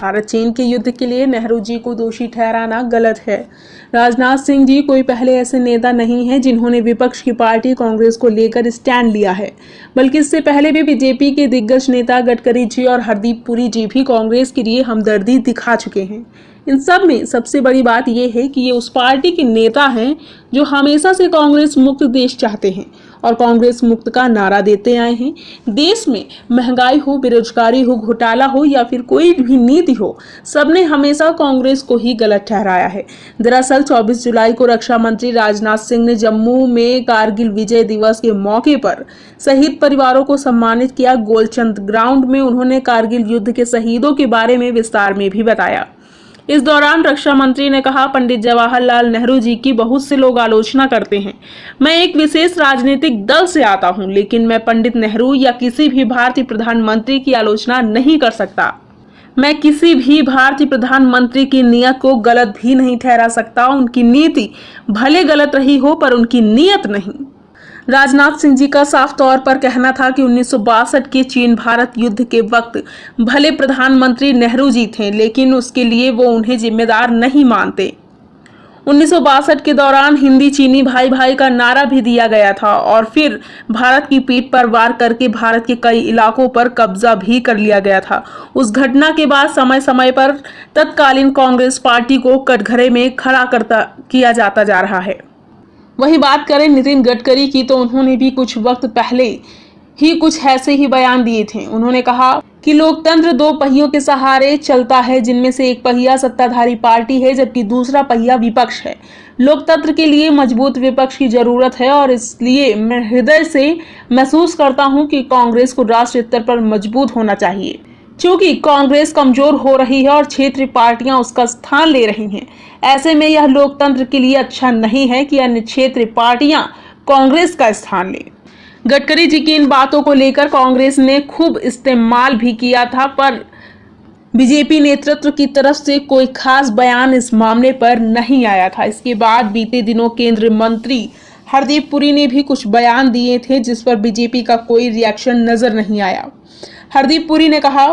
भारत चीन के युद्ध के लिए नेहरू जी को दोषी ठहराना गलत है। राजनाथ सिंह जी कोई पहले ऐसे नेता नहीं हैं जिन्होंने विपक्ष की पार्टी कांग्रेस को लेकर स्टैंड लिया है, बल्कि इससे पहले भी बीजेपी के दिग्गज नेता गडकरी जी और हरदीप पुरी जी भी कांग्रेस के लिए हमदर्दी दिखा चुके हैं। इन सब में सबसे बड़ी बात यह है कि ये उस पार्टी के नेता हैं जो हमेशा से कांग्रेस मुक्त देश चाहते हैं और कांग्रेस मुक्त का नारा देते आए हैं। देश में महंगाई हो, बेरोजगारी हो, घोटाला हो या फिर कोई भी नीति हो, सबने हमेशा कांग्रेस को ही गलत ठहराया है। दरअसल 24 जुलाई को रक्षा मंत्री राजनाथ सिंह ने जम्मू में कारगिल विजय दिवस के मौके पर शहीद परिवारों को सम्मानित किया। गोलचंद ग्राउंड में उन्होंने कारगिल युद्ध के शहीदों के बारे में विस्तार में भी बताया। इस दौरान रक्षा मंत्री ने कहा, पंडित जवाहरलाल नेहरू जी की बहुत से लोग आलोचना करते हैं। मैं एक विशेष राजनीतिक दल से आता हूं, लेकिन मैं पंडित नेहरू या किसी भी भारतीय प्रधानमंत्री की आलोचना नहीं कर सकता। मैं किसी भी भारतीय प्रधानमंत्री की नीयत को गलत भी नहीं ठहरा सकता। उनकी नीति भले गलत रही हो, पर उनकी नीयत नहीं। राजनाथ सिंह जी का साफ तौर पर कहना था कि 1962 के चीन भारत युद्ध के वक्त भले प्रधानमंत्री नेहरू जी थे, लेकिन उसके लिए वो उन्हें जिम्मेदार नहीं मानते। 1962 के दौरान हिंदी चीनी भाई भाई का नारा भी दिया गया था और फिर भारत की पीठ पर वार करके भारत के कई इलाकों पर कब्जा भी कर लिया गया था। उस घटना के बाद समय समय पर तत्कालीन कांग्रेस पार्टी को कटघरे में खड़ा किया जाता जा रहा है। वही बात करें नितिन गडकरी की, तो उन्होंने भी कुछ वक्त पहले ही कुछ ऐसे ही बयान दिए थे। उन्होंने कहा कि लोकतंत्र दो पहियों के सहारे चलता है, जिनमें से एक पहिया सत्ताधारी पार्टी है जबकि दूसरा पहिया विपक्ष है। लोकतंत्र के लिए मजबूत विपक्ष की जरूरत है और इसलिए मैं हृदय से महसूस करता हूं कि कांग्रेस को राष्ट्रीय स्तर पर मजबूत होना चाहिए। चूंकि कांग्रेस कमजोर हो रही है और क्षेत्रीय पार्टियां उसका स्थान ले रही हैं, ऐसे में यह लोकतंत्र के लिए अच्छा नहीं है कि अन्य क्षेत्रीय पार्टियां कांग्रेस का स्थान लें। गडकरी जी की इन बातों को लेकर कांग्रेस ने खूब इस्तेमाल भी किया था, पर बीजेपी नेतृत्व की तरफ से कोई खास बयान इस मामले पर नहीं आया था। इसके बाद बीते दिनों केंद्रीय मंत्री हरदीप पुरी ने भी कुछ बयान दिए थे, जिस पर बीजेपी का कोई रिएक्शन नजर नहीं आया। हरदीप पुरी ने कहा,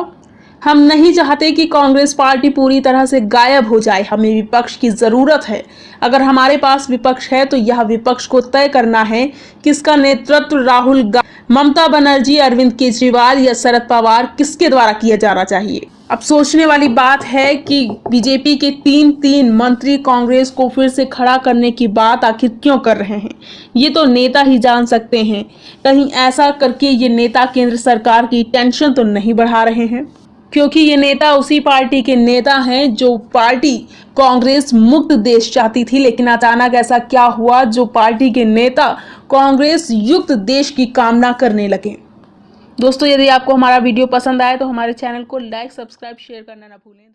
हम नहीं चाहते कि कांग्रेस पार्टी पूरी तरह से गायब हो जाए। हमें विपक्ष की जरूरत है। अगर हमारे पास विपक्ष है तो यह विपक्ष को तय करना है किसका नेतृत्व राहुल गांधी, ममता बनर्जी, अरविंद केजरीवाल या शरद पवार किसके द्वारा किया जाना चाहिए। अब सोचने वाली बात है कि बीजेपी के तीन मंत्री कांग्रेस को फिर से खड़ा करने की बात आखिर क्यों कर रहे हैं, ये तो नेता ही जान सकते हैं। कहीं ऐसा करके ये नेता केंद्र सरकार की टेंशन तो नहीं बढ़ा रहे हैं, क्योंकि ये नेता उसी पार्टी के नेता हैं जो पार्टी कांग्रेस मुक्त देश चाहती थी, लेकिन अचानक ऐसा क्या हुआ जो पार्टी के नेता कांग्रेस युक्त देश की कामना करने लगे। दोस्तों, यदि आपको हमारा वीडियो पसंद आए तो हमारे चैनल को लाइक, सब्सक्राइब, शेयर करना ना भूलें।